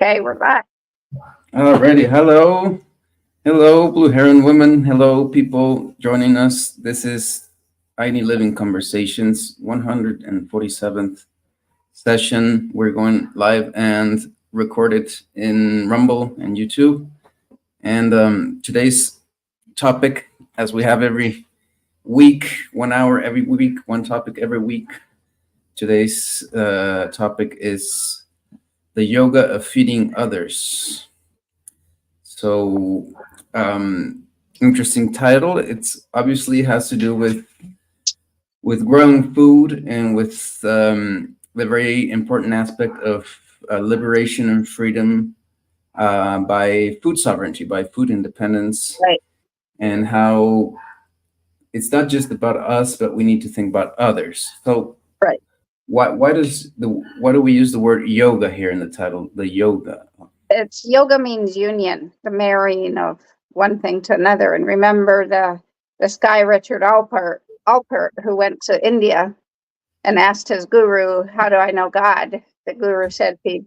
Okay, we're back. Alrighty, hello. Hello, Blue Heron women. Hello, people joining us. This is ID Living Conversations, 147th session. We're going live and recorded in Rumble and YouTube. And today's topic, as we have every week, 1 hour every week, one topic every week. Today's topic is the yoga of feeding others. So, interesting title. It's obviously has to do with growing food and with the very important aspect of liberation and freedom by food sovereignty, by food independence, Right. and how it's not just about us, but we need to think about others. So, Right. why do we use the word yoga here in the title? The yoga. It's yoga means union, the marrying of one thing to another. And remember this guy Richard Alpert, who went to India and asked his guru, "How do I know God?" The guru said, "Feed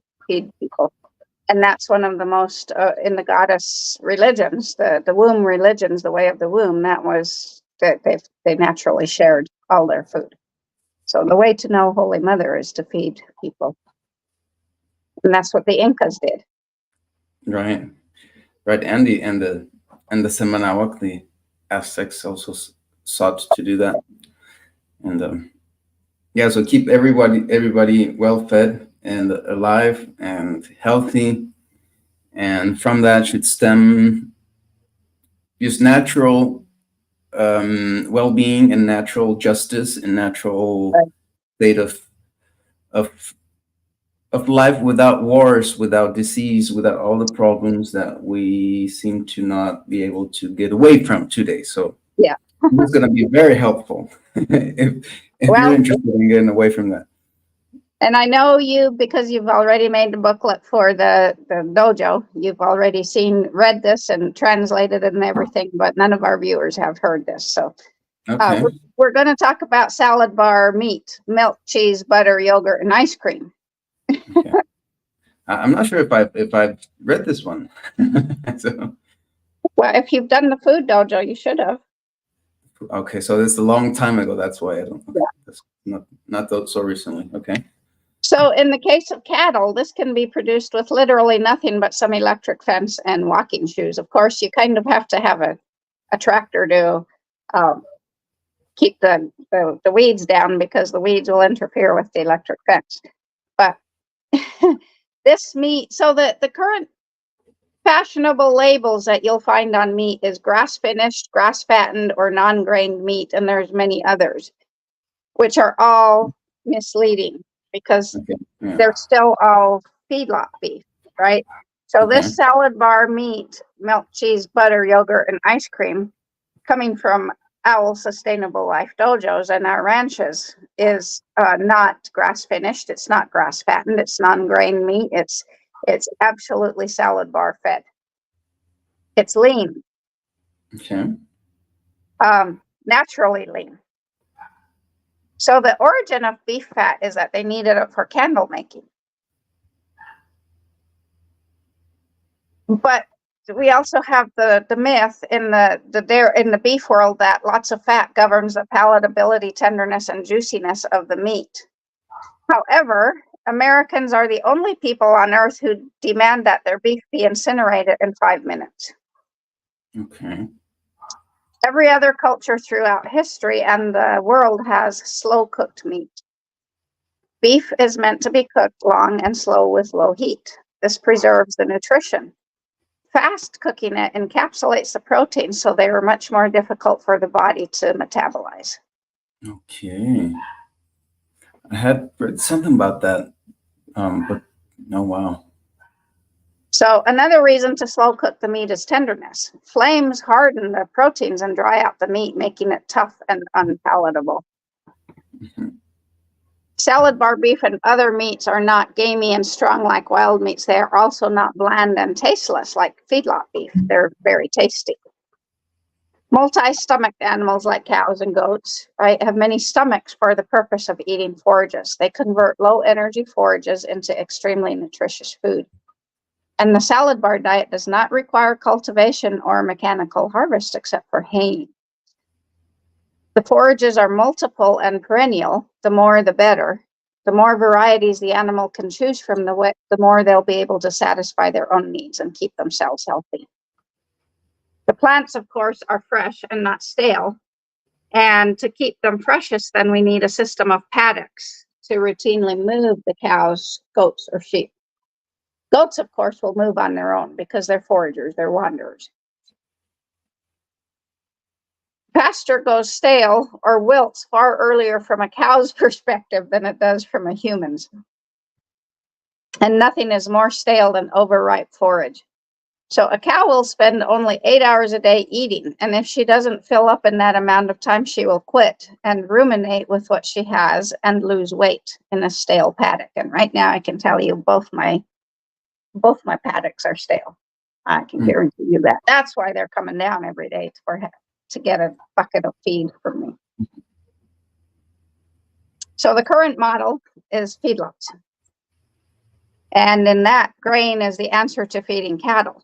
people." And that's one of the most in the goddess religions, the womb religions, the way of the womb. That was that they naturally shared all their food. So the way to know Holy Mother is to feed people, and that's what the Incas did. Right, right, and the Semanawak, the Aztecs also sought to do that, and yeah, so keep everybody well fed and alive and healthy, and from that should stem just natural well-being and natural justice and natural Right. state of of life without wars, without disease, without all the problems that we seem to not be able to get away from today. So Yeah. it's going to be very helpful if you're Well, interested in getting away from that. and I know you because you've already made the booklet for the dojo. You've already read this and translated it and everything, but none of our viewers have heard this. So Okay. we're going to talk about salad bar meat, milk, cheese, butter, yogurt, and ice cream. Okay. I'm not sure if I've read this one. So, Well, if you've done the food dojo, you should have. okay, so it's a long time ago. That's why I don't. Yeah. That's not so recently. Okay. So in the case of cattle, this can be produced with literally nothing but some electric fence and walking shoes. Of course, you kind of have to have a tractor to keep the weeds down, because the weeds will interfere with the electric fence. But this meat, so the current fashionable labels that you'll find on meat is grass finished, grass fattened, or non-grained meat, and there's many others, which are all misleading because Okay. Yeah. they're still all feedlot beef, right? So Okay. this salad bar meat, milk, cheese, butter, yogurt, and ice cream coming from Owl Sustainable Life Dojos and our ranches is not grass finished. It's not grass fattened. It's non-grain meat. It's absolutely salad bar fed. It's lean, Okay. naturally lean. So the origin of beef fat is that they needed it for candle making. But we also have the myth in the beef world that lots of fat governs the palatability, tenderness, and juiciness of the meat. However, Americans are the only people on earth who demand that their beef be incinerated in 5 minutes. Okay. Every other culture throughout history and the world has slow cooked meat. Beef is meant to be cooked long and slow with low heat. This preserves the nutrition. Fast cooking it encapsulates the protein, so they are much more difficult for the body to metabolize. Okay. I had read something about that, but no, wow. So another reason to slow cook the meat is tenderness. Flames harden the proteins and dry out the meat, making it tough and unpalatable. Mhm. Salad bar beef and other meats are not gamey and strong like wild meats. They are also not bland and tasteless like feedlot beef. They're very tasty. Multi-stomached animals like cows and goats, right, have many stomachs for the purpose of eating forages. They convert low-energy forages into extremely nutritious food. And the salad bar diet does not require cultivation or mechanical harvest except for haying. The forages are multiple and perennial, the more the better. The more varieties the animal can choose from, the more they'll be able to satisfy their own needs and keep themselves healthy. The plants, of course, are fresh and not stale. And to keep them freshest, then we need a system of paddocks to routinely move the cows, goats, or sheep. Goats, of course, will move on their own because they're foragers, they're wanderers. Pasture goes stale or wilts far earlier from a cow's perspective than it does from a human's. And nothing is more stale than overripe forage. So a cow will spend only 8 hours a day eating, and if she doesn't fill up in that amount of time, she will quit and ruminate with what she has and lose weight in a stale paddock. And right now, I can tell you both my paddocks are stale. I can guarantee you that. That's why they're coming down every day to get a bucket of feed from me. So the current model is feedlots. And in that, grain is the answer to feeding cattle.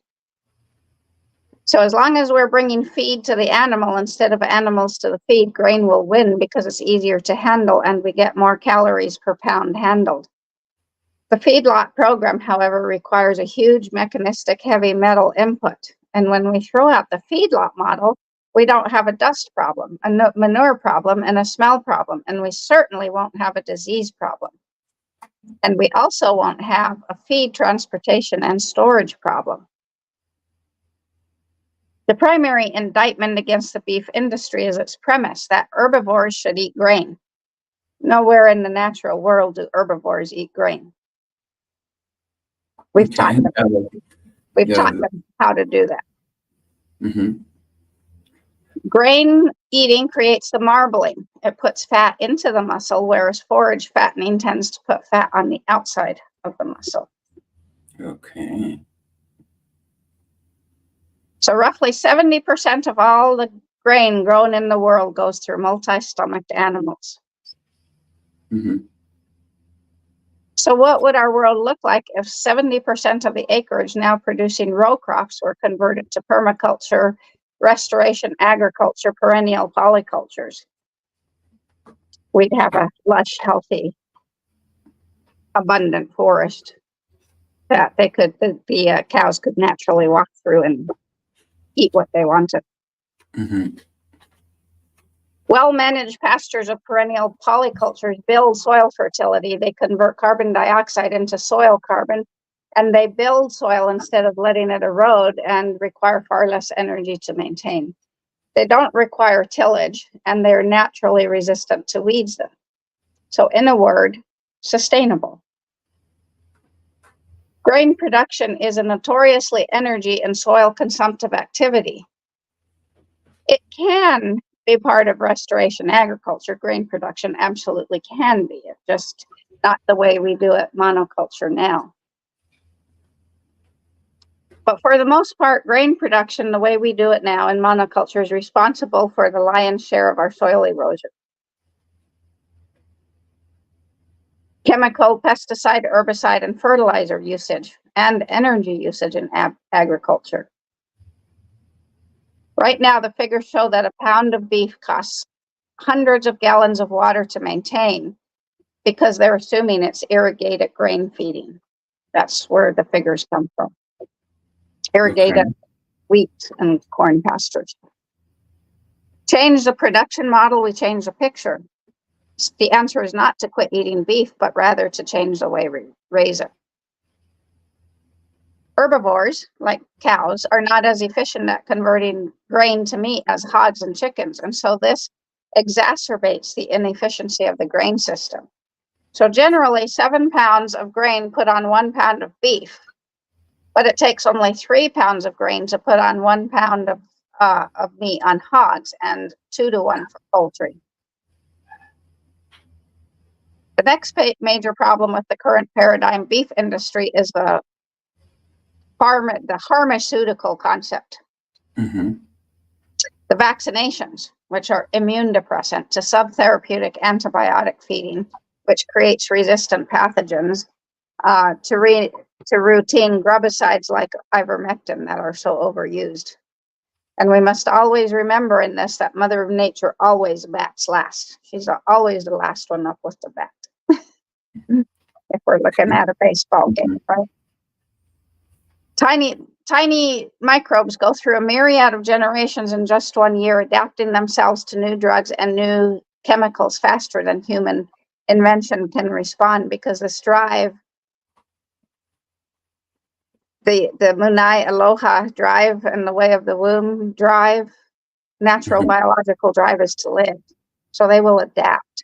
So as long as we're bringing feed to the animal instead of animals to the feed, grain will win because it's easier to handle and we get more calories per pound handled. The feedlot program, however, requires a huge mechanistic heavy metal input. And when we throw out the feedlot model, we don't have a dust problem, a manure problem, and a smell problem. And we certainly won't have a disease problem. And we also won't have a feed transportation and storage problem. The primary indictment against the beef industry is its premise that herbivores should eat grain. Nowhere in the natural world do herbivores eat grain. We've taught them how to do that. Mm-hmm. Grain eating creates the marbling. It puts fat into the muscle, whereas forage fattening tends to put fat on the outside of the muscle. Okay. So roughly 70% of all the grain grown in the world goes through multi-stomached animals. Mm-hmm. So what would our world look like if 70% of the acreage now producing row crops were converted to permaculture, restoration agriculture, perennial polycultures? We'd have a lush, healthy, abundant forest that the cows could naturally walk through and eat what they wanted. Mm-hmm. Well-managed pastures of perennial polycultures build soil fertility. They convert carbon dioxide into soil carbon, and they build soil instead of letting it erode and require far less energy to maintain. They don't require tillage, and they're naturally resistant to weeds. So in a word, sustainable. Grain production is a notoriously energy and soil consumptive activity. It can be part of restoration agriculture. Grain production absolutely can be. It's just not the way we do it monoculture now. But for the most part, grain production, the way we do it now in monoculture, is responsible for the lion's share of our soil erosion. Chemical, pesticide, herbicide, and fertilizer usage, and energy usage in agriculture. Right now, the figures show that a pound of beef costs hundreds of gallons of water to maintain because they're assuming it's irrigated grain feeding. That's where the figures come from. Irrigated wheat and corn pastures. Change the production model, we change the picture. The answer is not to quit eating beef, but rather to change the way we raise it. Herbivores, like cows, are not as efficient at converting grain to meat as hogs and chickens, and so this exacerbates the inefficiency of the grain system. So generally, 7 pounds of grain put on 1 pound of beef, but it takes only 3 pounds of grain to put on 1 pound of meat on hogs, and 2 to 1 for poultry. The next major problem with the current paradigm beef industry is the pharmaceutical concept. Mm-hmm. The vaccinations, which are immune depressant, to subtherapeutic antibiotic feeding, which creates resistant pathogens, to to routine grubicides like ivermectin that are so overused. And we must always remember in this that Mother Nature always bats last. She's always the last one up with the bat. If we're looking at a baseball game, right? Tiny microbes go through a myriad of generations in just 1 year, adapting themselves to new drugs and new chemicals faster than human invention can respond, because this drive, the Munai Aloha drive and the way of the womb drive, natural biological drive is to live. So they will adapt.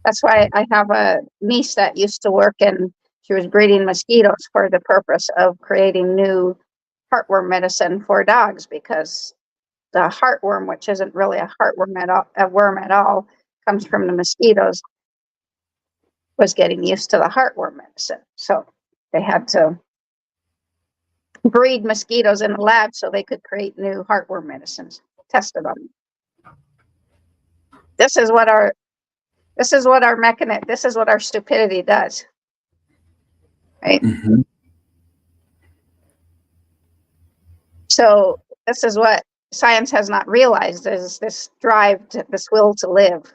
That's why I have a niece that used to work in, she was breeding mosquitoes for the purpose of creating new heartworm medicine for dogs, because the heartworm, which isn't really a heartworm at all, a worm at all, comes from the mosquitoes, was getting used to the heartworm medicine. So they had to breed mosquitoes in the lab so they could create new heartworm medicines, tested on them. This is what our stupidity does, right? Mm-hmm. So this is what science has not realized, is this drive, this will to live,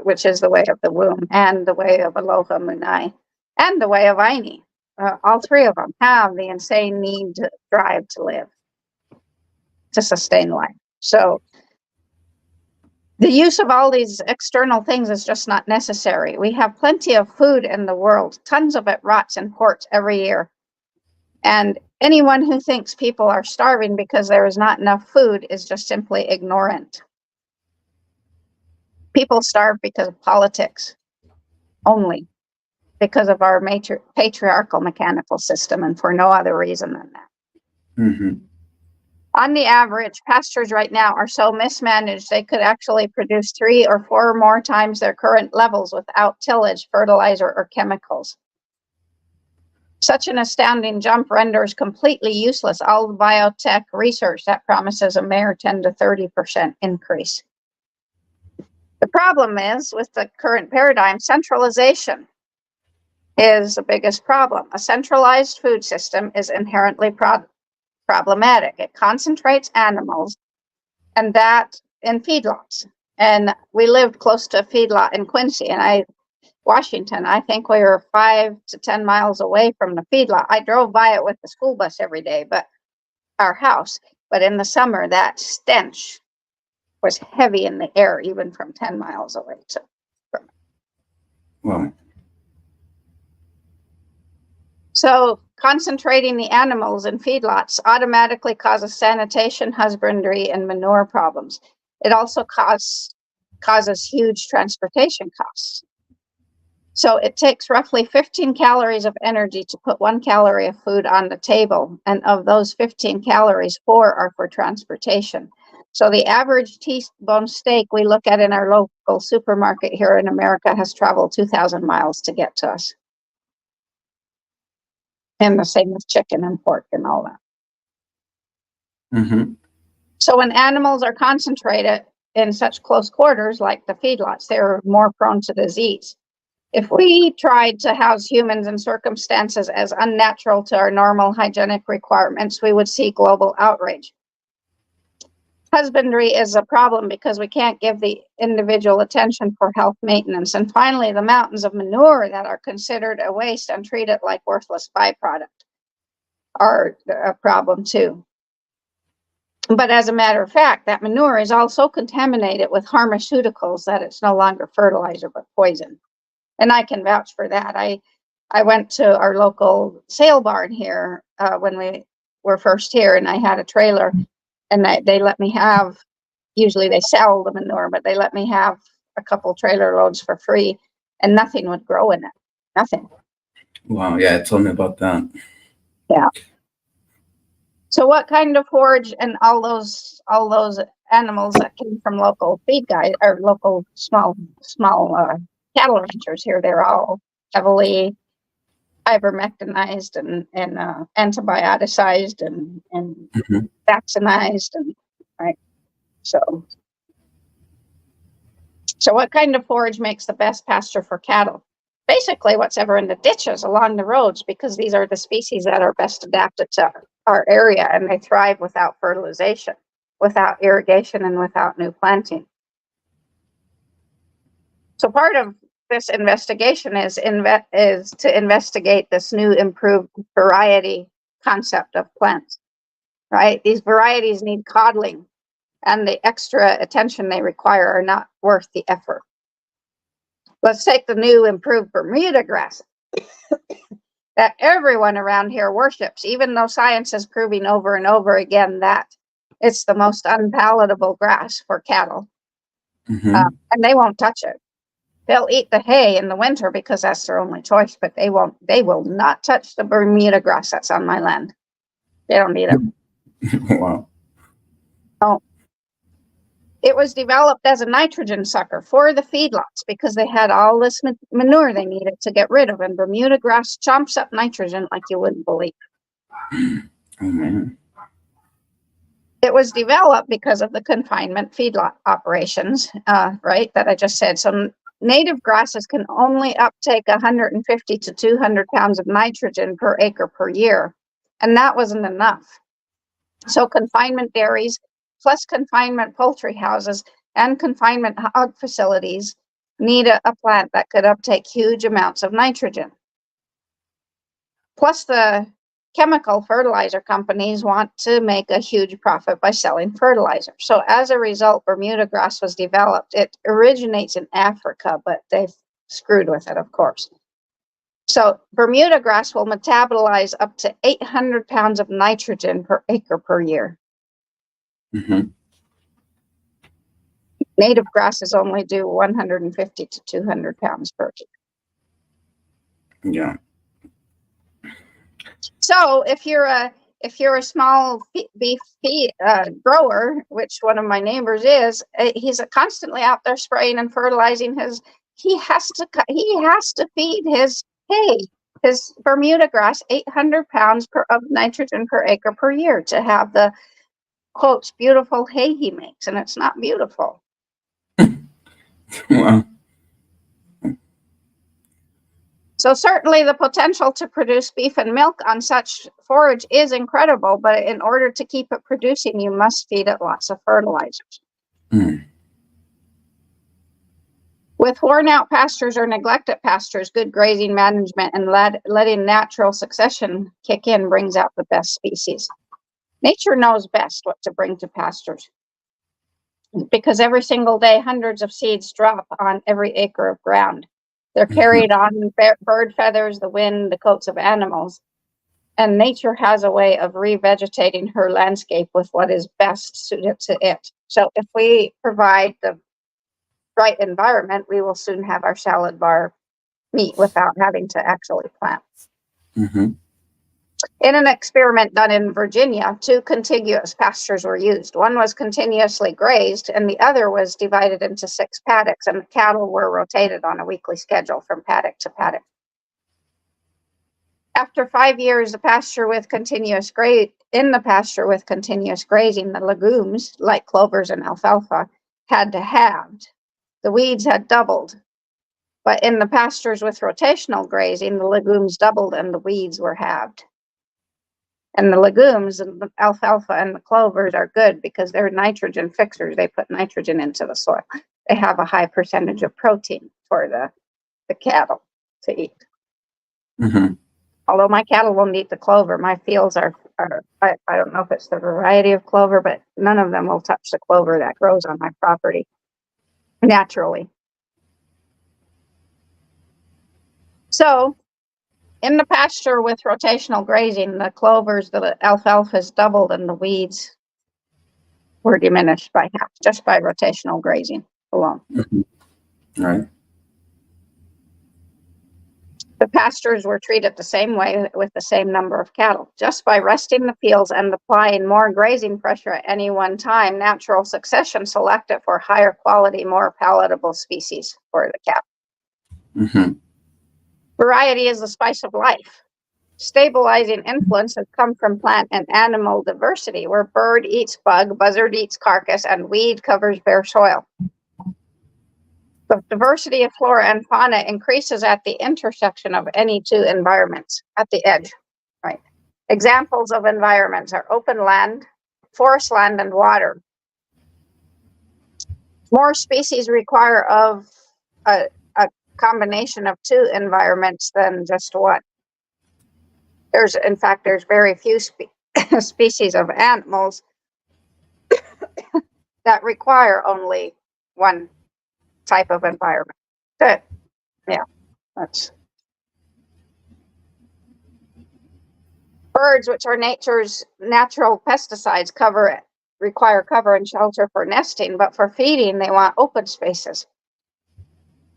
which is the way of the womb and the way of Aloha Munai and the way of Aini. All three of them have the insane need to drive to live, to sustain life. So the use of all these external things is just not necessary. We have plenty of food in the world. Tons of it rots in ports every year. And anyone who thinks people are starving because there is not enough food is just simply ignorant. People starve because of politics only, because of our patriarchal mechanical system, and for no other reason than that. Mm-hmm. On the average, pastures right now are so mismanaged they could actually produce 3 or 4 more times their current levels without tillage, fertilizer, or chemicals. Such an astounding jump renders completely useless all the biotech research that promises a mere 10 to 30% increase. The problem is, with the current paradigm, centralization is the biggest problem. A centralized food system is inherently problematic. It concentrates animals, and that in feedlots. And we lived close to a feedlot in Quincy, and Washington. I think we were 5 to 10 miles away from the feedlot. I drove by it with the school bus every day, but our house. But in the summer, that stench was heavy in the air, even from 10 miles away. Wow. So concentrating the animals in feedlots automatically causes sanitation, husbandry, and manure problems. It also causes huge transportation costs. So it takes roughly 15 calories of energy to put 1 calorie of food on the table. And of those 15 calories, 4 are for transportation. So the average T-bone steak we look at in our local supermarket here in America has traveled 2,000 miles to get to us. And the same with chicken and pork and all that. Mm-hmm. So when animals are concentrated in such close quarters, like the feedlots, they're more prone to disease. If we tried to house humans in circumstances as unnatural to our normal hygienic requirements, we would see global outrage. Husbandry is a problem because we can't give the individual attention for health maintenance. And finally, the mountains of manure that are considered a waste and treated like worthless byproduct are a problem too. But as a matter of fact, that manure is also contaminated with pharmaceuticals that it's no longer fertilizer but poison. And I can vouch for that. I went to our local sale barn here when we were first here, and I had a trailer, and they let me have, usually they sell the manure, but they let me have a couple trailer loads for free, and nothing would grow in it. Nothing. Wow. Yeah, tell me about that. Yeah. So what kind of forage and all those animals that came from local feed guys or local small cattle ranchers here, they're all heavily ivermectinized and antibioticized and Mm-hmm. vaccinized, and right. So what kind of forage makes the best pasture for cattle? basically what's ever in the ditches along the roads, because these are the species that are best adapted to our area, and they thrive without fertilization, without irrigation, and without new planting. So part of this investigation is to investigate this new improved variety concept of plants, right? These varieties need coddling, and the extra attention they require are not worth the effort. Let's take the new improved Bermuda grass that everyone around here worships, even though science is proving over and over again that it's the most unpalatable grass for cattle. And they won't touch it. They'll eat the hay in the winter because that's their only choice, but they will not touch the Bermuda grass that's on my land. They don't need it. Wow. Oh. It was developed as a nitrogen sucker for the feedlots because they had all this manure they needed to get rid of, and Bermuda grass chomps up nitrogen like you wouldn't believe. Oh, man. It was developed because of the confinement feedlot operations, right, that I just said. So native grasses can only uptake 150 to 200 pounds of nitrogen per acre per year, and that wasn't enough. So confinement dairies, plus confinement poultry houses and confinement hog facilities need a plant that could uptake huge amounts of nitrogen. Plus the chemical fertilizer companies want to make a huge profit by selling fertilizer. So as a result, Bermuda grass was developed. It originates in Africa, but they've screwed with it, of course. So Bermuda grass will metabolize up to 800 pounds of nitrogen per acre per year. Native grasses only do 150 to 200 pounds per acre. Yeah. So if you're a small beef grower, which one of my neighbors is, he's constantly out there spraying and fertilizing he has to feed his hay, his Bermuda grass, 800 pounds of nitrogen per acre per year to have the, quotes, beautiful hay he makes, and it's not beautiful. Wow. So certainly the potential to produce beef and milk on such forage is incredible, but in order to keep it producing, you must feed it lots of fertilizers. With worn out pastures or neglected pastures, good grazing management and letting natural succession kick in brings out the best species. Nature knows best what to bring to pastures, because every single day, hundreds of seeds drop on every acre of ground. They're carried on bird feathers, the wind, the coats of animals. And nature has a way of revegetating her landscape with what is best suited to it. So if we provide the right environment, we will soon have our salad bar meat without having to actually plant. In an experiment done in Virginia, 2 contiguous pastures were used. One was continuously grazed, and the other was divided into 6 paddocks, and the cattle were rotated on a weekly schedule from paddock to paddock. After 5 years, in the pasture with continuous grazing, the legumes, like clovers and alfalfa, had halved. The weeds had doubled. But in the pastures with rotational grazing, the legumes doubled and the weeds were halved. And the legumes, and the alfalfa and the clovers, are good because they're nitrogen fixers. They put nitrogen into the soil. They have a high percentage of protein for the cattle to eat. Although my cattle won't eat the clover, my fields are I don't know if it's the variety of clover, but none of them will touch the clover that grows on my property naturally. So in the pasture with rotational grazing, the clovers, the alfalfas doubled, and the weeds were diminished by half just by rotational grazing alone. Right. The pastures were treated the same way with the same number of cattle. Just by resting the fields and applying more grazing pressure at any one time, natural succession selected for higher quality, more palatable species for the cattle. Variety is the spice of life. Stabilizing influence has come from plant and animal diversity, where bird eats bug, buzzard eats carcass, and weed covers bare soil. The diversity of flora and fauna increases at the intersection of any two environments at the edge, right? Examples of environments are open land, forest land, and water. More species require of a combination of two environments than just one. In fact, there's very few species of animals that require only one type of environment. Good. Yeah, that's birds, which are nature's natural pesticides, require cover and shelter for nesting, but for feeding, they want open spaces.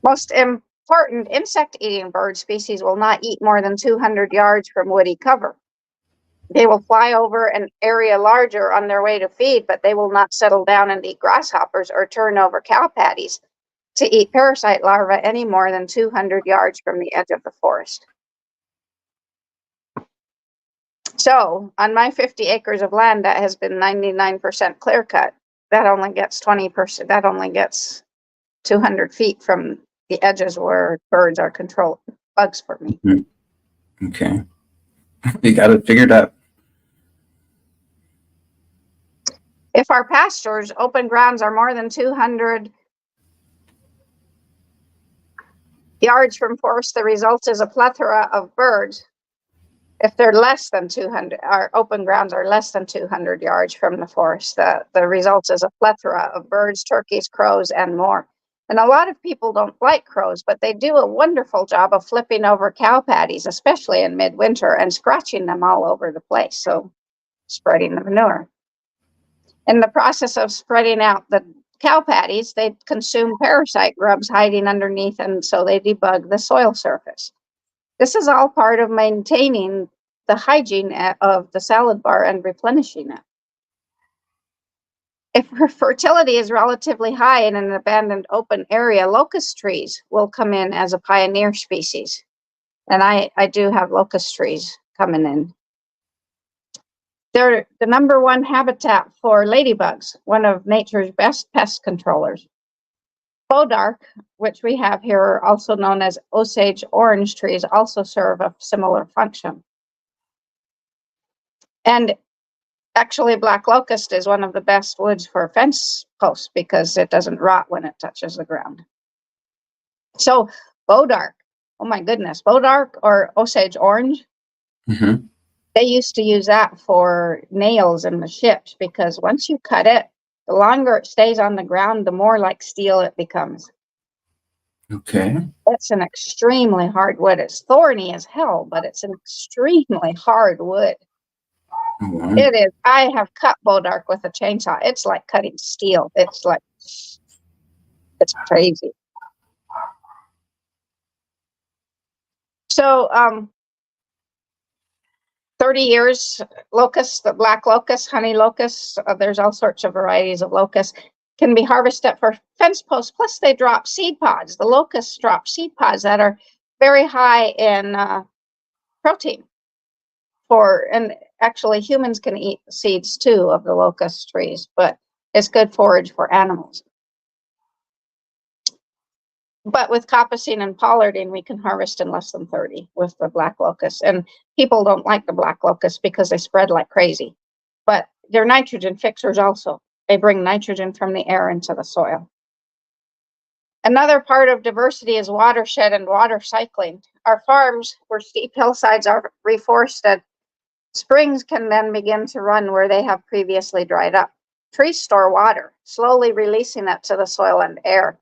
Most important insect-eating bird species will not eat more than 200 yards from woody cover. They will fly over an area larger on their way to feed, but they will not settle down and eat grasshoppers or turn over cow patties to eat parasite larvae any more than 200 yards from the edge of the forest. So, on my 50 acres of land that has been 99% clear cut, that only gets 20%, that only gets 200 feet from the edges where birds are controlled, bugs for me. Okay. You got it figured out. If our pastures, open grounds are more than 200 yards from forest, the result is a plethora of birds. If they're less than 200, our open grounds are less than 200 yards from the forest, the result is a plethora of birds, turkeys, crows, and more. And a lot of people don't like crows, but they do a wonderful job of flipping over cow patties, especially in midwinter, and scratching them all over the place, so spreading the manure. In the process of spreading out the cow patties, they consume parasite grubs hiding underneath, and so they debug the soil surface. This is all part of maintaining the hygiene of the salad bar and replenishing it. If fertility is relatively high in an abandoned open area, locust trees will come in as a pioneer species. And I do have locust trees coming in. They're the #1 habitat for ladybugs, one of nature's best pest controllers. Bodark, which we have here, also known as Osage orange trees, also serve a similar function. And actually, black locust is one of the best woods for fence posts because it doesn't rot when it touches the ground. So bodark, oh my goodness, bodark or Osage orange, they used to use that for nails in the ships because once you cut it, the longer it stays on the ground, the more like steel it becomes. Okay. It's an extremely hard wood. It's thorny as hell, but it's an extremely hard wood. Wow. It is. I have cut bodark with a chainsaw. It's like cutting steel. It's crazy. So, 30 years, locusts, the black locust, honey locusts, there's all sorts of varieties of locusts, can be harvested for fence posts. Plus, they drop seed pods. The locusts drop seed pods that are very high in protein. And actually, humans can eat seeds too of the locust trees, but it's good forage for animals. But with coppicing and pollarding, we can harvest in less than 30 with the black locust. And people don't like the black locust because they spread like crazy. But they're nitrogen fixers also. They bring nitrogen from the air into the soil. Another part of diversity is watershed and water cycling. Our farms, where steep hillsides are reforested, springs can then begin to run where they have previously dried up. Trees store water, slowly releasing it to the soil and air.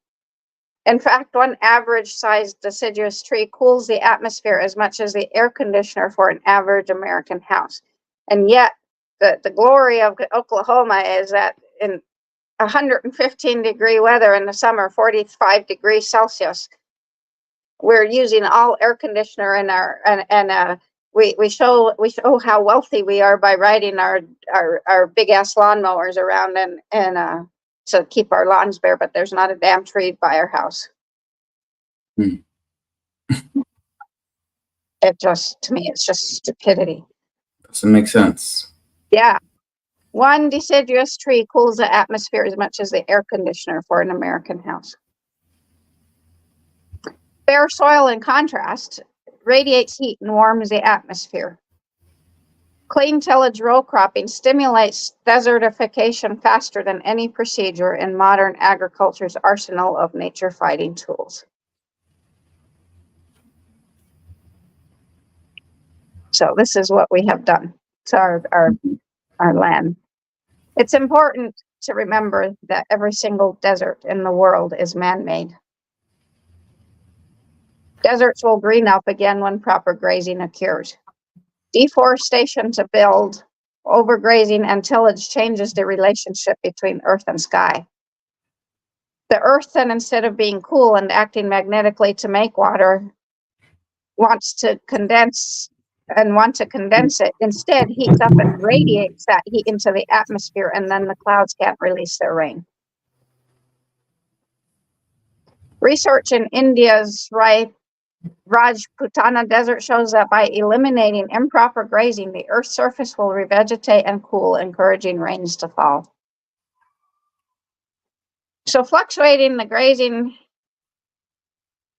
In fact, one average-sized deciduous tree cools the atmosphere as much as the air conditioner for an average American house. And yet, the glory of Oklahoma is that in 115-degree weather in the summer, 45 degrees Celsius, we're using all air conditioner in our we show how wealthy we are by riding our big ass lawnmowers around and to keep our lawns bare, but there's not a damn tree by our house. It just, to me, it's just stupidity. Doesn't make sense. Yeah. One deciduous tree cools the atmosphere as much as the air conditioner for an American house. Bare soil, in contrast, radiates heat and warms the atmosphere. Clean tillage row cropping stimulates desertification faster than any procedure in modern agriculture's arsenal of nature-fighting tools. So this is what we have done to our land. It's important to remember that every single desert in the world is man-made. Deserts will green up again when proper grazing occurs. Deforestation to build, overgrazing, and tillage changes the relationship between earth and sky. The earth then, instead of being cool and acting magnetically to make water, wants to condense it, instead heats up and radiates that heat into the atmosphere, and then the clouds can't release their rain. Research in India's Rajputana Desert shows that by eliminating improper grazing, the Earth's surface will revegetate and cool, encouraging rains to fall. So fluctuating the grazing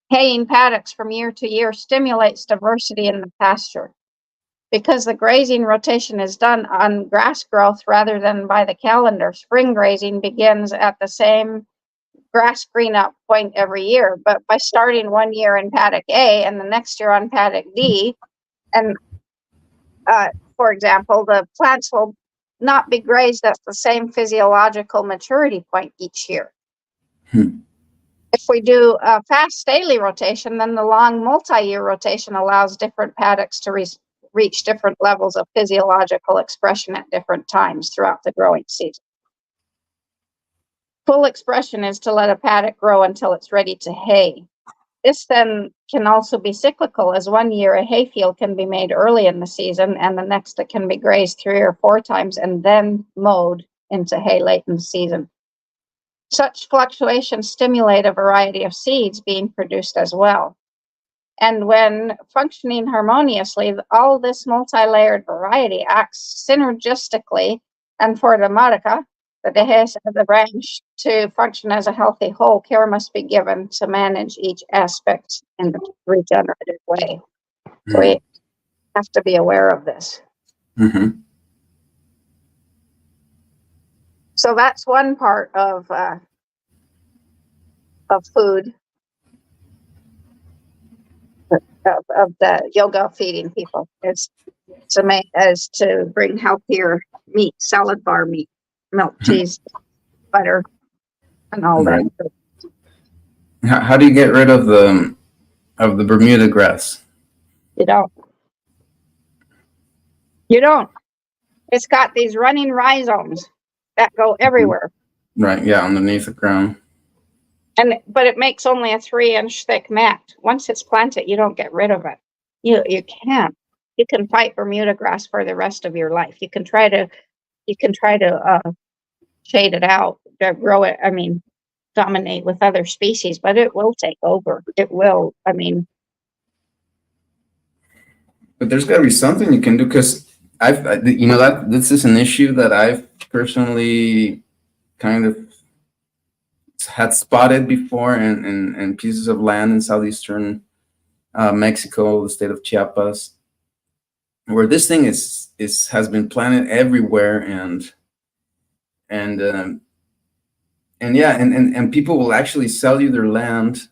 haying paddocks from year to year stimulates diversity in the pasture. Because the grazing rotation is done on grass growth rather than by the calendar, spring grazing begins at the same grass green up point every year, but by starting one year in paddock A and the next year on paddock D, and for example, the plants will not be grazed at the same physiological maturity point each year. If we do a fast daily rotation, then the long multi-year rotation allows different paddocks to reach different levels of physiological expression at different times throughout the growing season. Full expression is to let a paddock grow until it's ready to hay. This then can also be cyclical, as one year a hayfield can be made early in the season and the next it can be grazed 3 or 4 times and then mowed into hay late in the season. Such fluctuations stimulate a variety of seeds being produced as well. And when functioning harmoniously, all this multi-layered variety acts synergistically, and for the Marika, the Dehes of the branch, to function as a healthy whole, care must be given to manage each aspect in a regenerative way. So we have to be aware of this. Mm-hmm. So that's one part of food, of the yoga feeding people, is to bring healthier meat, salad bar meat, milk, cheese, butter, and all Right. that. How do you get rid of the Bermuda grass? You don't. It's got these running rhizomes that go everywhere. Right, yeah, underneath the ground. But it makes only a 3-inch thick mat. Once it's planted, you don't get rid of it. You can't. You can fight Bermuda grass for the rest of your life. You can try to shade it out, to grow it. I mean, dominate with other species, but it will take over. It will. I mean, But there's got to be something you can do, because that this is an issue that I've personally kind of had spotted before in pieces of land in southeastern Mexico, the state of Chiapas, where this thing has been planted everywhere, and people will actually sell you their land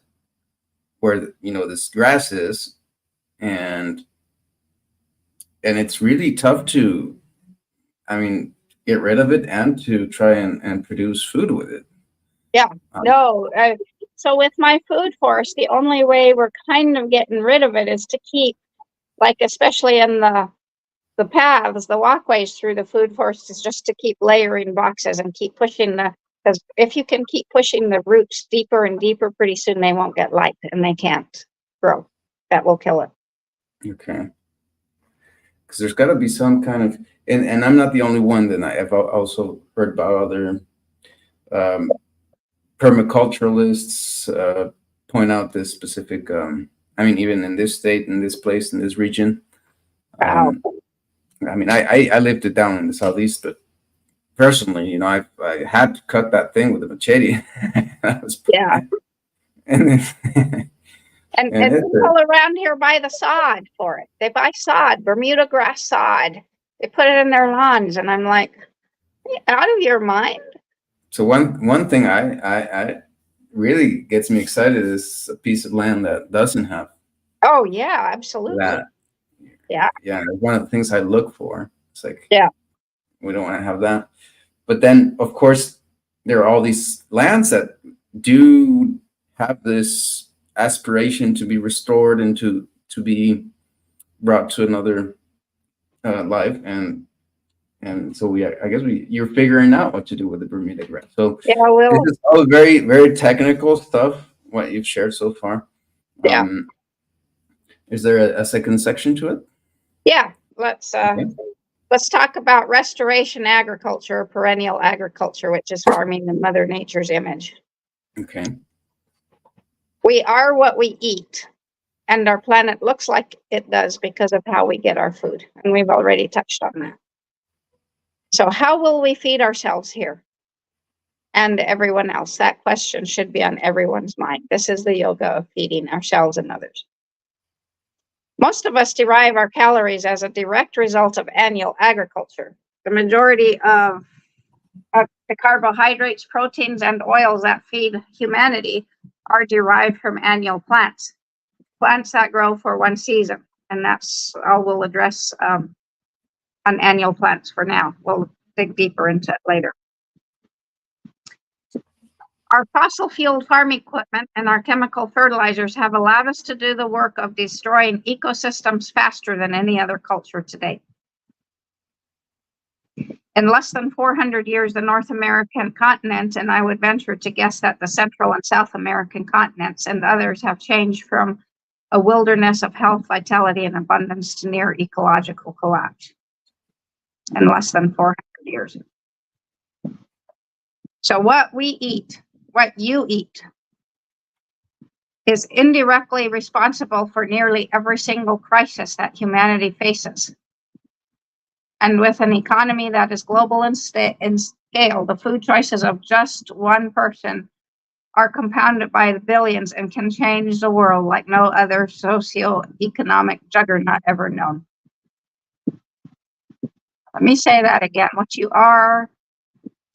where this grass is, and it's really tough to, get rid of it and to try and produce food with it. yeah, no. So with my food forest, the only way we're kind of getting rid of it is to keep, like, especially in the paths, the walkways through the food forest, is just to keep layering boxes and keep pushing because if you can keep pushing the roots deeper and deeper, pretty soon they won't get light and they can't grow. That will kill it. Okay. Because there's got to be some kind of, and I'm not the only one. Then I've also heard about other permaculturalists point out this specific. Even in this state, in this place, in this region. Wow. I lived it down in the southeast, but personally, I had to cut that thing with a machete. Yeah. And then, And And it's people around here buy the sod for it. They buy sod, Bermuda grass sod. They put it in their lawns, and I'm like, out of your mind? so one thing I really gets me excited is a piece of land that doesn't have Oh yeah, absolutely. that. Yeah. Yeah, that's one of the things I look for. It's like, Yeah. we don't want to have that. But then, of course, there are all these lands that do have this aspiration to be restored and to be brought to another life, and so I guess you're figuring out what to do with the Bermuda grass. So Yeah, this well, is all very, very technical stuff, what you've shared so far. yeah. Is there a second section to it? Yeah. Okay. Let's talk about restoration agriculture, or perennial agriculture, which is farming in Mother Nature's image. Okay. We are what we eat, and our planet looks like it does because of how we get our food. And we've already touched on that. So how will we feed ourselves here and everyone else? That question should be on everyone's mind. This is the yoga of feeding ourselves and others. Most of us derive our calories as a direct result of annual agriculture. The majority of the carbohydrates, proteins, and oils that feed humanity are derived from annual plants that grow for one season. And that's all we'll address on annual plants for now. We'll dig deeper into it later. Our fossil fueled farm equipment and our chemical fertilizers have allowed us to do the work of destroying ecosystems faster than any other culture today. In less than 400 years, the North American continent, and I would venture to guess that the Central and South American continents and others, have changed from a wilderness of health, vitality, and abundance to near ecological collapse in less than 400 years. So what we eat, what you eat, is indirectly responsible for nearly every single crisis that humanity faces. And with an economy that is global in scale, the food choices of just one person are compounded by the billions and can change the world like no other socio-economic juggernaut ever known. Let me say that again. What you are,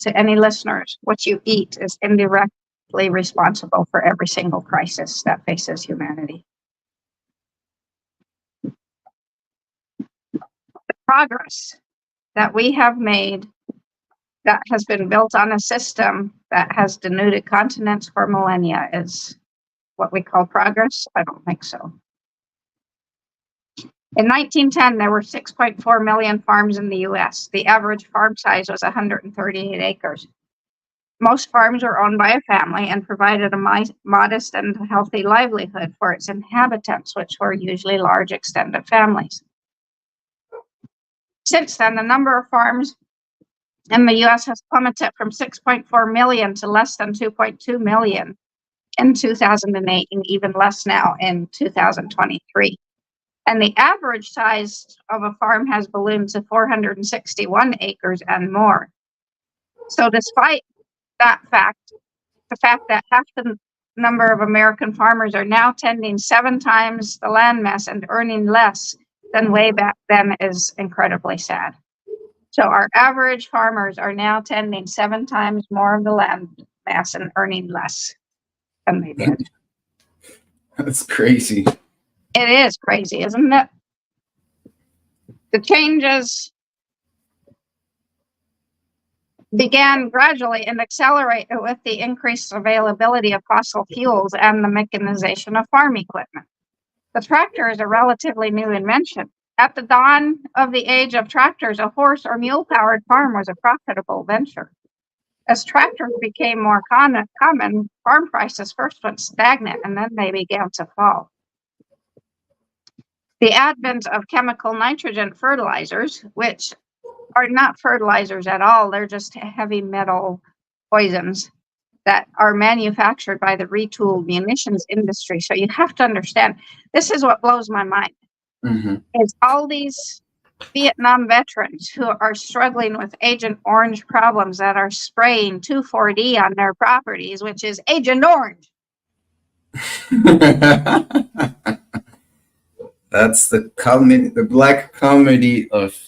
to any listeners, what you eat is indirectly responsible for every single crisis that faces humanity. The progress that we have made that has been built on a system that has denuded continents for millennia is what we call progress? I don't think so. In 1910, there were 6.4 million farms in the US. The average farm size was 138 acres. Most farms were owned by a family and provided a modest and healthy livelihood for its inhabitants, which were usually large extended families. Since then, the number of farms in the US has plummeted from 6.4 million to less than 2.2 million in 2008, and even less now in 2023. And the average size of a farm has ballooned to 461 acres and more. So despite that fact, the fact that half the number of American farmers are now tending 7 times the land mass and earning less than way back then is incredibly sad. So our average farmers are now tending 7 times more of the land mass and earning less than they did. That's crazy. It is crazy, isn't it? The changes began gradually and accelerated with the increased availability of fossil fuels and the mechanization of farm equipment. The tractor is a relatively new invention. At the dawn of the age of tractors, a horse or mule-powered farm was a profitable venture. As tractors became more common, farm prices first went stagnant and then they began to fall. The advent of chemical nitrogen fertilizers, which are not fertilizers at all, they're just heavy metal poisons that are manufactured by the retooled munitions industry. So you have to understand, this is what blows my mind. Mm-hmm. Is all these Vietnam veterans who are struggling with Agent Orange problems that are spraying 2,4-D on their properties, which is Agent Orange. That's the comedy, the black comedy of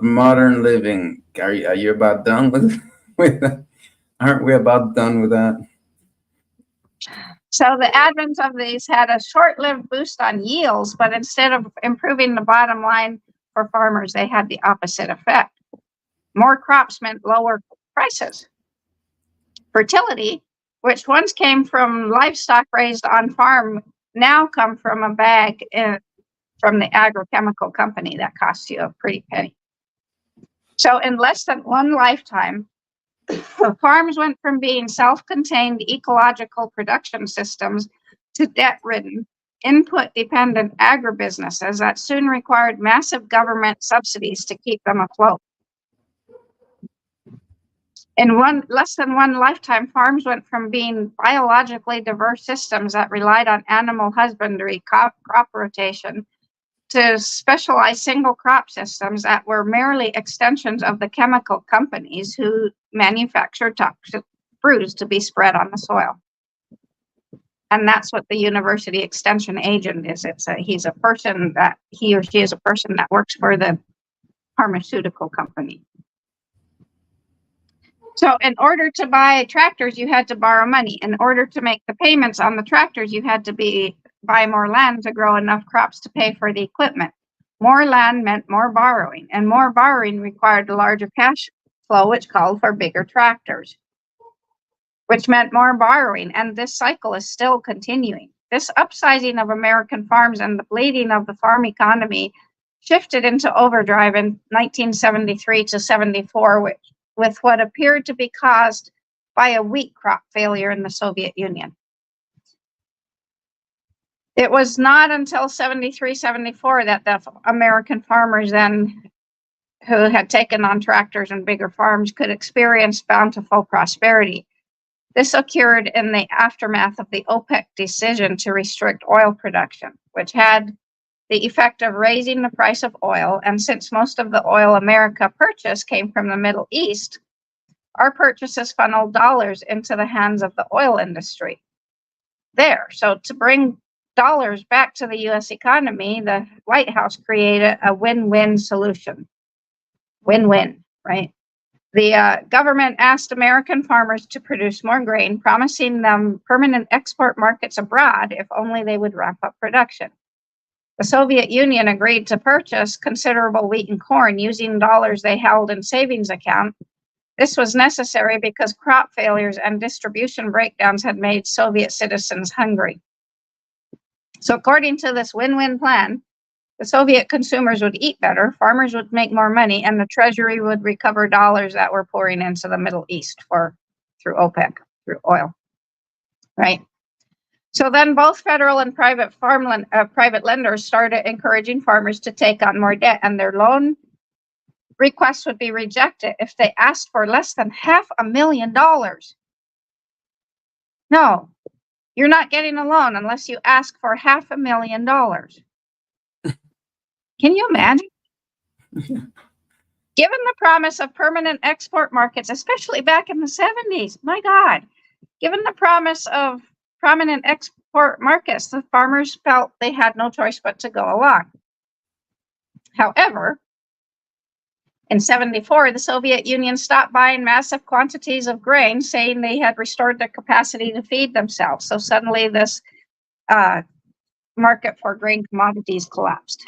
modern living. Gary, are you about done with with that? Aren't we about done with that? So the advent of these had a short-lived boost on yields, but instead of improving the bottom line for farmers, they had the opposite effect. More crops meant lower prices. Fertility, which once came from livestock raised on farm, now come from a bag from the agrochemical company that costs you a pretty penny. So in less than one lifetime, farms went from being self-contained ecological production systems to debt-ridden, input-dependent agribusinesses that soon required massive government subsidies to keep them afloat. In less than one lifetime, farms went from being biologically diverse systems that relied on animal husbandry, crop rotation, to specialized single crop systems that were merely extensions of the chemical companies who manufacture toxic fruits to be spread on the soil. And that's what the university extension agent is. He or she is a person that works for the pharmaceutical company. So in order to buy tractors, you had to borrow money. In order to make the payments on the tractors, you had to buy more land to grow enough crops to pay for the equipment. More land meant more borrowing, and more borrowing required a larger cash flow, which called for bigger tractors, which meant more borrowing, and this cycle is still continuing. This upsizing of American farms and the bleeding of the farm economy shifted into overdrive in 1973 to 74, with what appeared to be caused by a wheat crop failure in the Soviet Union. It was not until 73, 74 that the American farmers then, who had taken on tractors and bigger farms, could experience bountiful prosperity. This occurred in the aftermath of the OPEC decision to restrict oil production, which had the effect of raising the price of oil. And since most of the oil America purchased came from the Middle East, our purchases funneled dollars into the hands of the oil industry there. So to bring dollars back to the U.S. economy, the White House created a win-win solution. Win-win, right? The government asked American farmers to produce more grain, promising them permanent export markets abroad if only they would ramp up production. The Soviet Union agreed to purchase considerable wheat and corn using dollars they held in savings accounts. This was necessary because crop failures and distribution breakdowns had made Soviet citizens hungry. So according to this win-win plan, the Soviet consumers would eat better, farmers would make more money, and the treasury would recover dollars that were pouring into the Middle East through OPEC, through oil, right? So then both federal and private private lenders started encouraging farmers to take on more debt, and their loan requests would be rejected if they asked for less than $500,000. No, you're not getting a loan unless you ask for $500,000. Can you imagine? Given the promise of permanent export markets, especially back in the 70s, my God, given the promise of prominent export markets, the farmers felt they had no choice but to go along. However, in 74, the Soviet Union stopped buying massive quantities of grain, saying they had restored their capacity to feed themselves. So suddenly this market for grain commodities collapsed.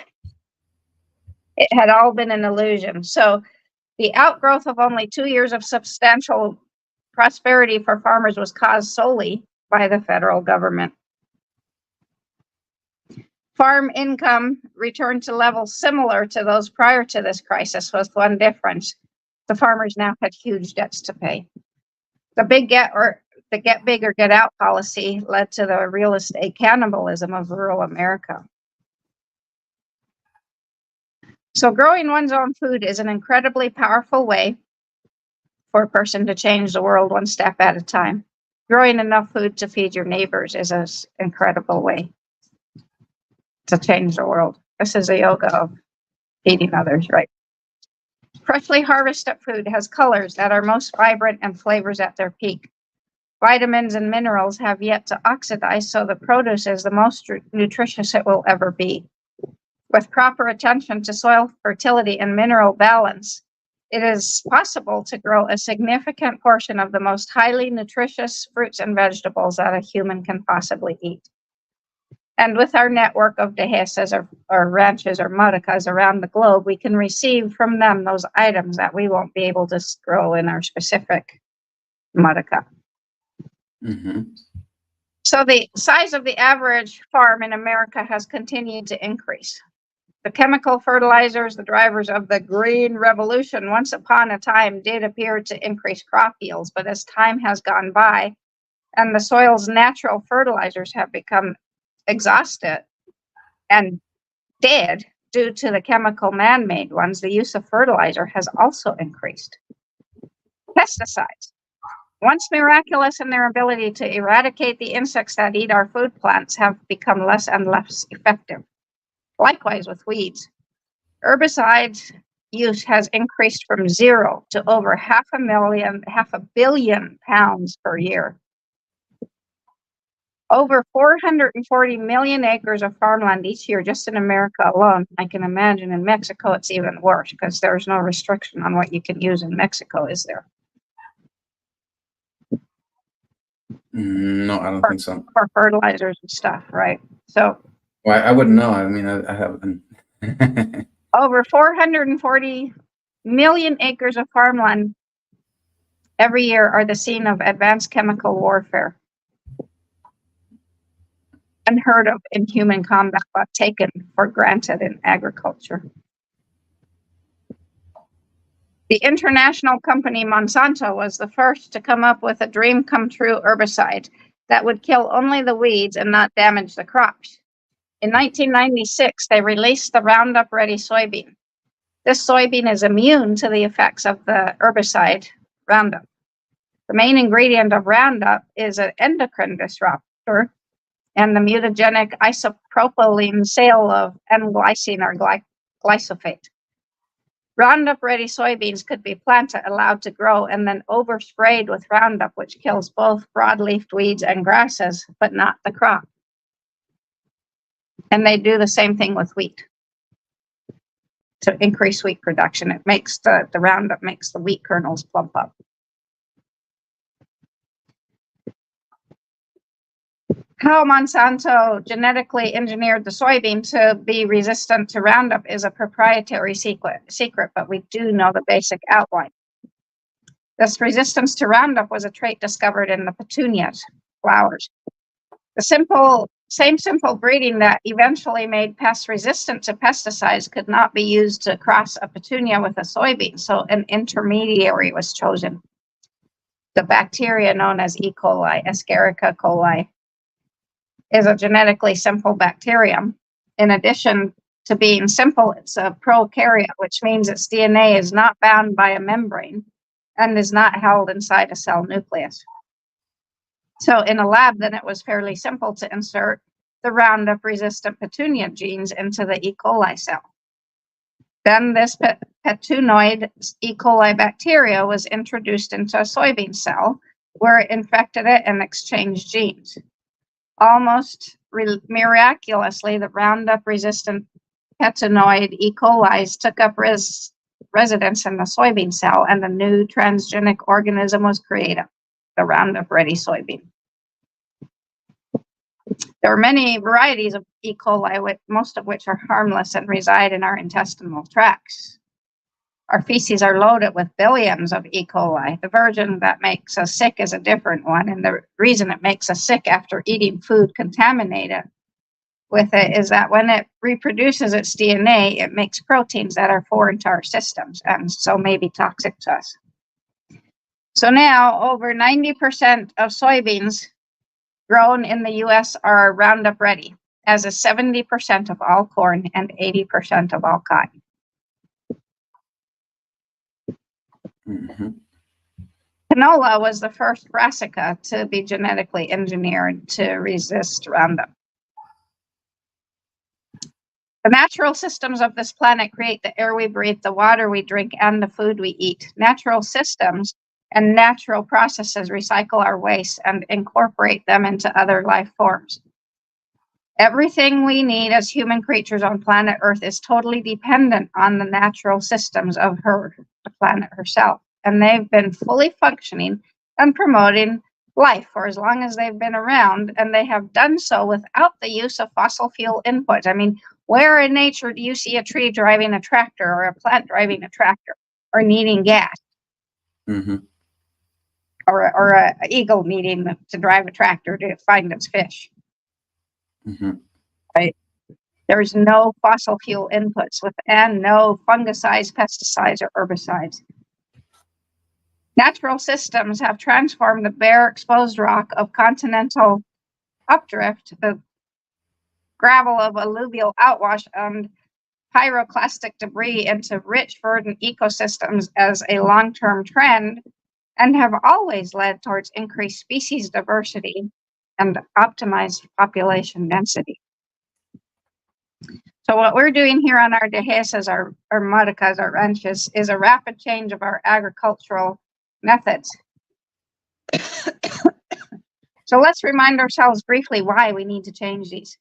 It had all been an illusion. So the outgrowth of only 2 years of substantial prosperity for farmers was caused solely by the federal government. Farm income returned to levels similar to those prior to this crisis, with one difference. The farmers now had huge debts to pay. The get big or get out policy led to the real estate cannibalism of rural America. So growing one's own food is an incredibly powerful way for a person to change the world one step at a time. Growing enough food to feed your neighbors is an incredible way to change the world. This is a yoga of feeding others, right? Freshly harvested food has colors that are most vibrant and flavors at their peak. Vitamins and minerals have yet to oxidize, so the produce is the most nutritious it will ever be. With proper attention to soil fertility and mineral balance, it is possible to grow a significant portion of the most highly nutritious fruits and vegetables that a human can possibly eat. And with our network of dehesas or ranches or maracas around the globe, we can receive from them those items that we won't be able to grow in our specific maraca. Mm-hmm. So the size of the average farm in America has continued to increase. The chemical fertilizers, the drivers of the green revolution, once upon a time did appear to increase crop yields, but as time has gone by and the soil's natural fertilizers have become exhausted and dead due to the chemical man-made ones, the use of fertilizer has also increased. Pesticides, once miraculous in their ability to eradicate the insects that eat our food plants, have become less and less effective. Likewise with weeds. Herbicide use has increased from 0 to over 500 million pounds per year. Over 440 million acres of farmland each year just in America alone. I can imagine in Mexico it's even worse because there's no restriction on what you can use in Mexico, is there? No, I don't think so. For fertilizers and stuff, right? So, well, I wouldn't know. I mean, I haven't. Over 440 million acres of farmland every year are the scene of advanced chemical warfare. Unheard of in human combat, but taken for granted in agriculture. The international company Monsanto was the first to come up with a dream come true herbicide that would kill only the weeds and not damage the crops. In 1996, they released the Roundup Ready soybean. This soybean is immune to the effects of the herbicide Roundup. The main ingredient of Roundup is an endocrine disruptor and the mutagenic isopropylene sale of N-glycine or glyphosate. Roundup Ready soybeans could be planted, allowed to grow, and then oversprayed with Roundup, which kills both broadleaf weeds and grasses, but not the crop. And they do the same thing with wheat to increase wheat production. It makes the Roundup makes the wheat kernels plump up. How Monsanto genetically engineered the soybean to be resistant to Roundup is a proprietary secret, but we do know the basic outline. This resistance to Roundup was a trait discovered in the petunias, flowers. The same simple breeding that eventually made pests resistant to pesticides could not be used to cross a petunia with a soybean, so an intermediary was chosen. The bacteria known as E. coli, Escherichia coli, is a genetically simple bacterium. In addition to being simple, it's a prokaryote, which means its DNA is not bound by a membrane and is not held inside a cell nucleus. So in a lab, then it was fairly simple to insert the Roundup-resistant petunia genes into the E. coli cell. Then this petunoid E. coli bacteria was introduced into a soybean cell where it infected it and exchanged genes. Almost miraculously, the Roundup-resistant petunoid E. coli took up residence in the soybean cell, and a new transgenic organism was created, the Roundup Ready soybean. There are many varieties of E. coli, most of which are harmless and reside in our intestinal tracts. Our feces are loaded with billions of E. coli. The version that makes us sick is a different one, and the reason it makes us sick after eating food contaminated with it is that when it reproduces its DNA, it makes proteins that are foreign to our systems and so may be toxic to us. So now over 90% of soybeans grown in the US are Roundup Ready, as is 70% of all corn and 80% of all cotton. Mm-hmm. Canola was the first brassica to be genetically engineered to resist Roundup. The natural systems of this planet create the air we breathe, the water we drink, and the food we eat. Natural systems and natural processes recycle our waste and incorporate them into other life forms. Everything we need as human creatures on planet Earth is totally dependent on the natural systems of the planet herself. And they've been fully functioning and promoting life for as long as they've been around. And they have done so without the use of fossil fuel inputs. I mean, where in nature do you see a tree driving a tractor or a plant driving a tractor or needing gas? Mm-hmm. Or a eagle needing to drive a tractor to find its fish? Mm-hmm. Right? There's no fossil fuel inputs and no fungicides, pesticides, or herbicides. Natural systems have transformed the bare exposed rock of continental updrift, the gravel of alluvial outwash, and pyroclastic debris into rich, verdant ecosystems as a long-term trend, and have always led towards increased species diversity and optimized population density. So what we're doing here on our dehesas, our modicas, our ranches, is a rapid change of our agricultural methods. So let's remind ourselves briefly why we need to change these.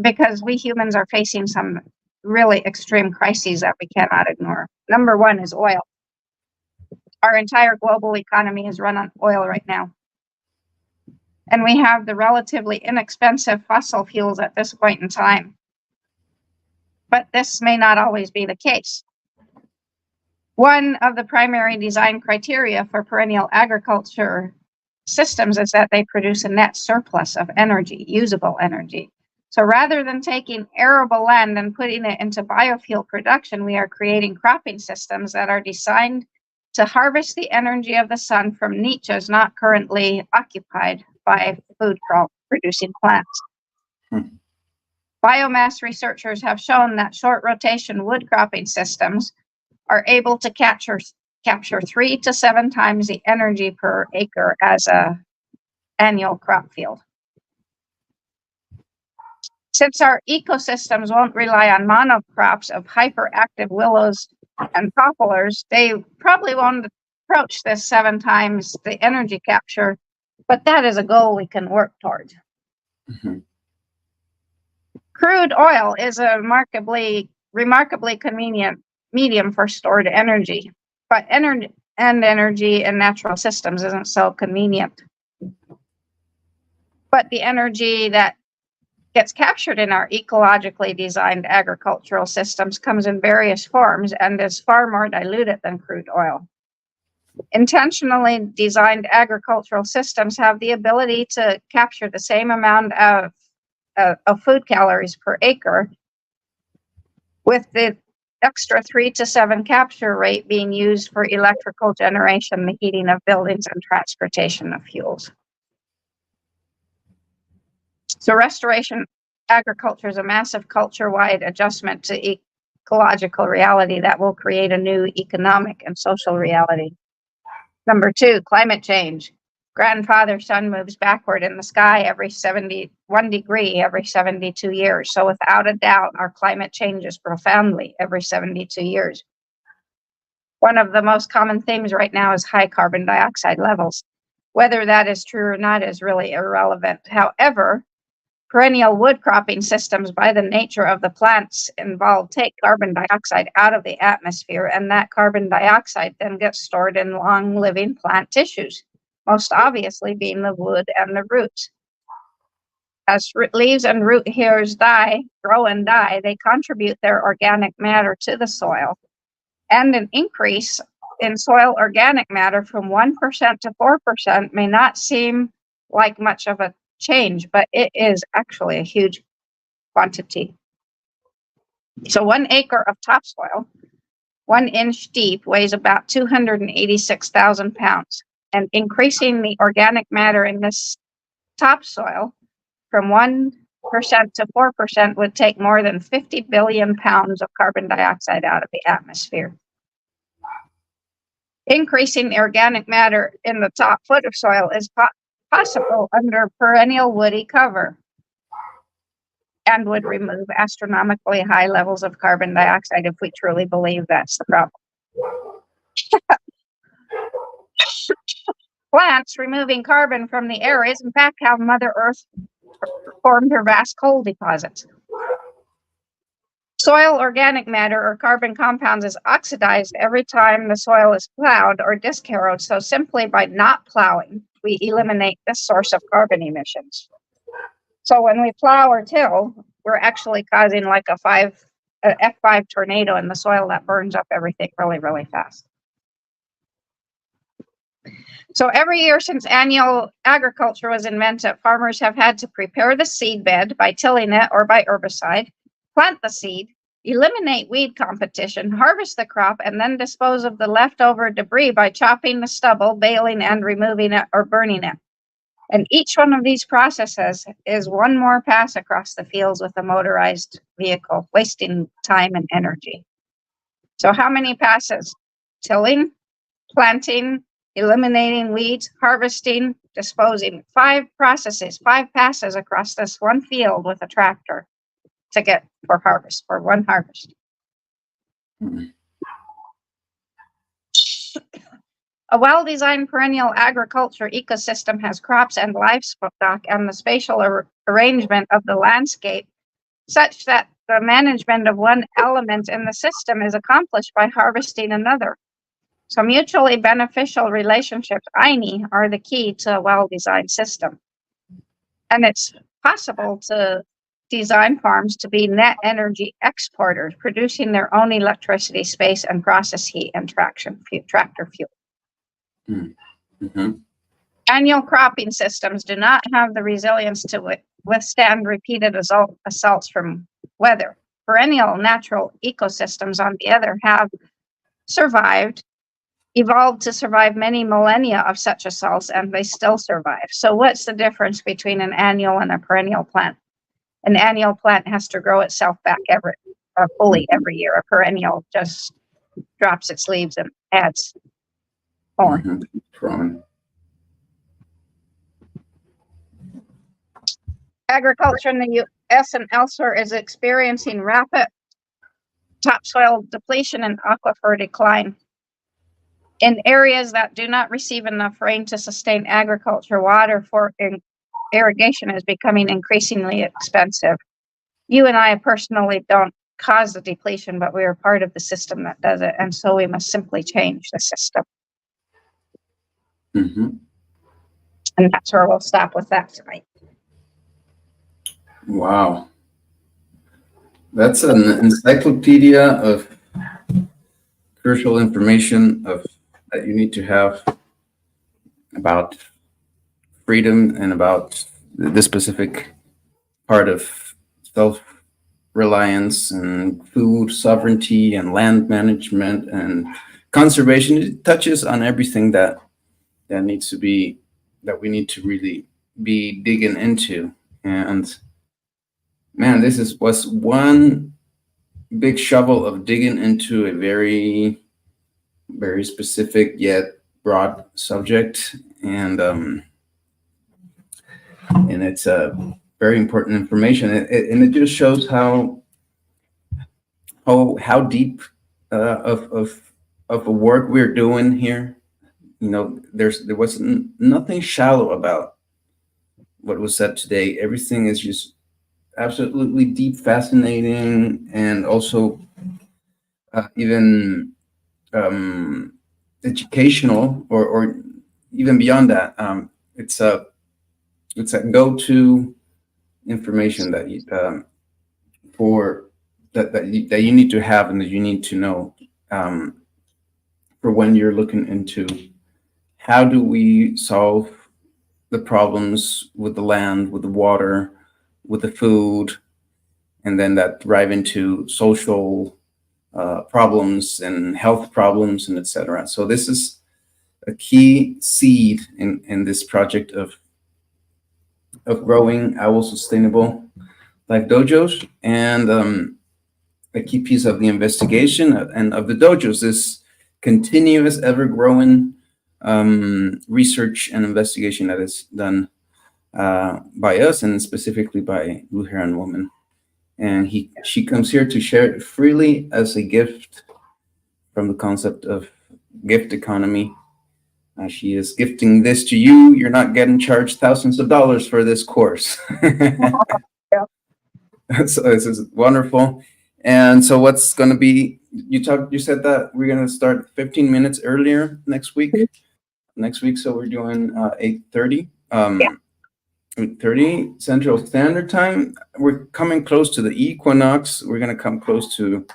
Because we humans are facing some really extreme crises that we cannot ignore. Number one is oil. Our entire global economy is run on oil right now. And we have the relatively inexpensive fossil fuels at this point in time. But this may not always be the case. One of the primary design criteria for perennial agriculture systems is that they produce a net surplus of energy, usable energy. So rather than taking arable land and putting it into biofuel production, we are creating cropping systems that are designed to harvest the energy of the sun from niches not currently occupied by food producing plants. Biomass researchers have shown that short rotation wood cropping systems are able to capture 3 to 7 times the energy per acre as an annual crop field. Since our ecosystems won't rely on monocrops of hyperactive willows and poplars, they probably won't approach this 7 times the energy capture, but that is a goal we can work towards. Mm-hmm. Crude oil is a remarkably convenient medium for stored energy, but energy in natural systems isn't so convenient. But the energy that gets captured in our ecologically designed agricultural systems comes in various forms and is far more diluted than crude oil. Intentionally designed agricultural systems have the ability to capture the same amount of food calories per acre, with the extra 3 to 7 capture rate being used for electrical generation, the heating of buildings, and transportation of fuels. So restoration agriculture is a massive culture-wide adjustment to ecological reality that will create a new economic and social reality. Number 2, climate change. Grandfather sun moves backward in the sky every 71 degree every 72 years. So without a doubt, our climate changes profoundly every 72 years. One of the most common themes right now is high carbon dioxide levels. Whether that is true or not is really irrelevant. However, perennial wood cropping systems, by the nature of the plants involved, take carbon dioxide out of the atmosphere, and that carbon dioxide then gets stored in long-living plant tissues, most obviously being the wood and the roots. As leaves and root hairs grow and die, they contribute their organic matter to the soil, and an increase in soil organic matter from 1% to 4% may not seem like much of a change, but it is actually a huge quantity. So 1 acre of topsoil, 1 inch deep, weighs about 286,000 pounds, and increasing the organic matter in this topsoil from 1% to 4% would take more than 50 billion pounds of carbon dioxide out of the atmosphere. Increasing the organic matter in the top foot of soil is possible under perennial woody cover and would remove astronomically high levels of carbon dioxide if we truly believe that's the problem. Plants removing carbon from the air is in fact how Mother Earth formed her vast coal deposits. Soil organic matter or carbon compounds is oxidized every time the soil is plowed or disc-harrowed. So simply by not plowing, we eliminate this source of carbon emissions. So when we plow or till, we're actually causing like a F5 tornado in the soil that burns up everything really, really fast. So every year since annual agriculture was invented, farmers have had to prepare the seed bed by tilling it or by herbicide, plant the seed, eliminate weed competition, harvest the crop, and then dispose of the leftover debris by chopping the stubble, baling and removing it or burning it. And each one of these processes is one more pass across the fields with a motorized vehicle, wasting time and energy. So how many passes? Tilling, planting, eliminating weeds, harvesting, disposing. 5 processes, 5 passes across this one field with a tractor to get for one harvest. A well-designed perennial agriculture ecosystem has crops and livestock and the spatial arrangement of the landscape such that the management of one element in the system is accomplished by harvesting another. So mutually beneficial relationships, INI, are the key to a well-designed system. And it's possible to design farms to be net energy exporters, producing their own electricity, space, and process heat and tractor fuel. Mm-hmm. Annual cropping systems do not have the resilience to withstand repeated assaults from weather. Perennial natural ecosystems, on the other, have evolved to survive many millennia of such assaults, and they still survive. So what's the difference between an annual and a perennial plant? An annual plant has to grow itself back fully every year. A perennial just drops its leaves and adds more. Mm-hmm. Agriculture in the U.S. and elsewhere is experiencing rapid topsoil depletion and aquifer decline. In areas that do not receive enough rain to sustain agriculture, water for irrigation is becoming increasingly expensive. You and I personally don't cause the depletion, but we are part of the system that does it, and so we must simply change the system. Mm-hmm. And that's where we'll stop with that tonight. Wow. That's an encyclopedia of crucial information that you need to have about freedom and about the specific part of self-reliance and food sovereignty and land management and conservation. It touches on everything that we need to really be digging into. And man, this was one big shovel of digging into a very, very specific yet broad subject, and it's a very important information, and it just shows how deep of a work we're doing here. You know, there was nothing shallow about what was said today. Everything is just absolutely deep, fascinating, and also even educational, or even beyond that. It's a go-to information that you that you need to have and that you need to know for when you're looking into how do we solve the problems with the land, with the water, with the food, and then that drive into social problems and health problems and etc. So this is a key seed in this project of growing our sustainable life dojos, and a key piece of the investigation and of the dojos is continuous, ever-growing research and investigation that is done by us, and specifically by Blue Heron Woman. And she comes here to share it freely as a gift from the concept of gift economy, She is gifting this to you. You're not getting charged thousands of dollars for this course. Yeah. So this is wonderful. And so what's going to be, you said that we're going to start 15 minutes earlier next week. So we're doing 8:30. 8:30 Central Standard Time. We're coming close to the equinox. We're going to come close to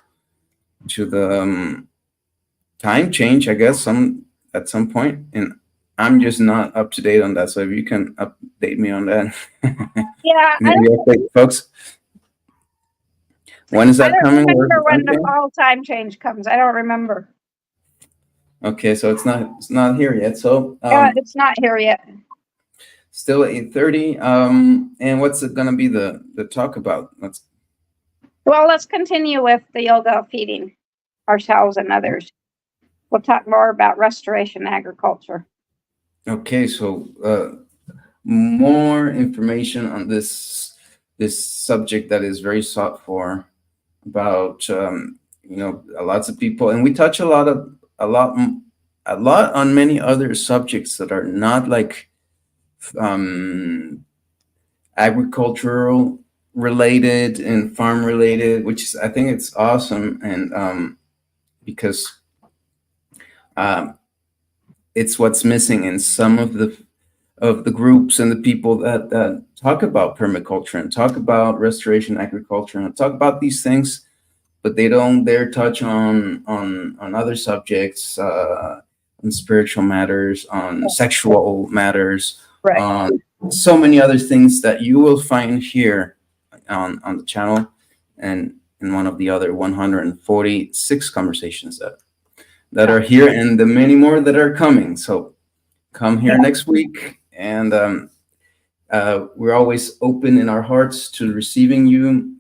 the time change, I guess, at some point. And I'm just not up to date on that. So if you can update me on that. Yeah, Maybe update folks. When is I that don't coming? remember when the fall time change comes. I don't remember. Okay, so it's not here yet. So It's not here yet. still at 8:30. And what's it gonna be the talk about? Let's continue with the yoga of feeding ourselves and others. We'll talk more about restoration agriculture. Okay, so more information on this subject that is very sought for about lots of people, and we touch a lot on many other subjects that are not like agricultural related and farm related, which is, I think it's awesome, and because it's what's missing in some of the groups and the people that talk about permaculture and talk about restoration agriculture and talk about these things, but they don't dare touch on other subjects, on spiritual matters, on sexual matters, Right. on so many other things that you will find here on the channel and in one of the other 146 conversations that are here, and the many more that are coming. So come here next week, and we're always open in our hearts to receiving you.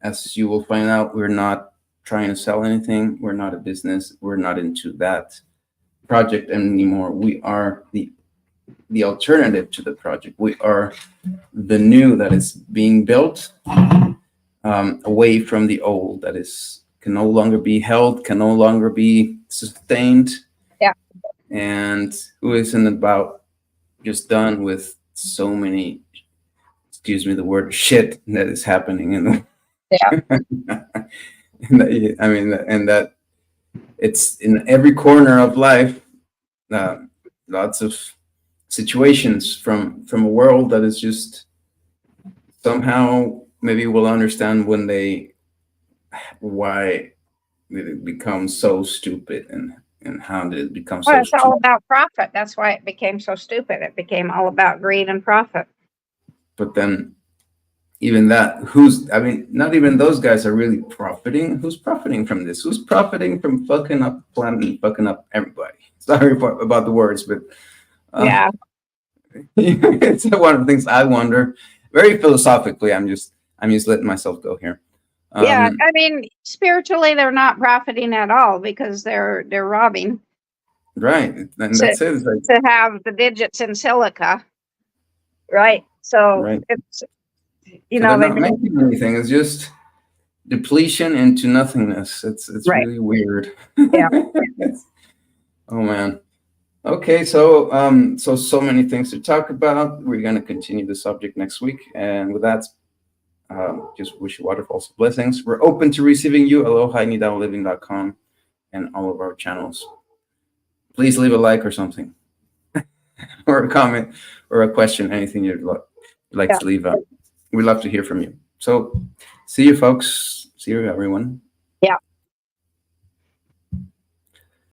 As you will find out, we're not trying to sell anything. We're not a business. We're not into that project anymore. We are the alternative to the project. We are the new that is being built, away from the old that can no longer be held, can no longer be sustained. Yeah. And who isn't about just done with so many, excuse me, the word shit that is happening in the and that it's in every corner of life. Lots of situations from a world that is just somehow, maybe we'll understand one day why did it become so stupid, and how did it become so It's stupid. all about profit. That's why it became so stupid. It became all about greed and profit. But then even that, not even those guys are really profiting. Who's profiting from this? Who's profiting from fucking up the planet and fucking up everybody? Sorry about the words, but Yeah. it's one of the things I wonder. Very philosophically, I'm just letting myself go here. Yeah, spiritually, they're not profiting at all because they're robbing. Right, and that's it. It's like, to have the digits in silica, right? So right. it's So they're not making anything. It's just depletion into nothingness. It's right. really weird. Yeah. Oh man. Okay, so so many things to talk about. We're gonna continue the subject next week, and with that, just wish you waterfalls of blessings. We're open to receiving you. aloha.living.com and all of our channels. Please leave a like or something, or a comment, or a question, anything you'd like to leave out. We'd love to hear from you. So, see you, folks. See you, everyone.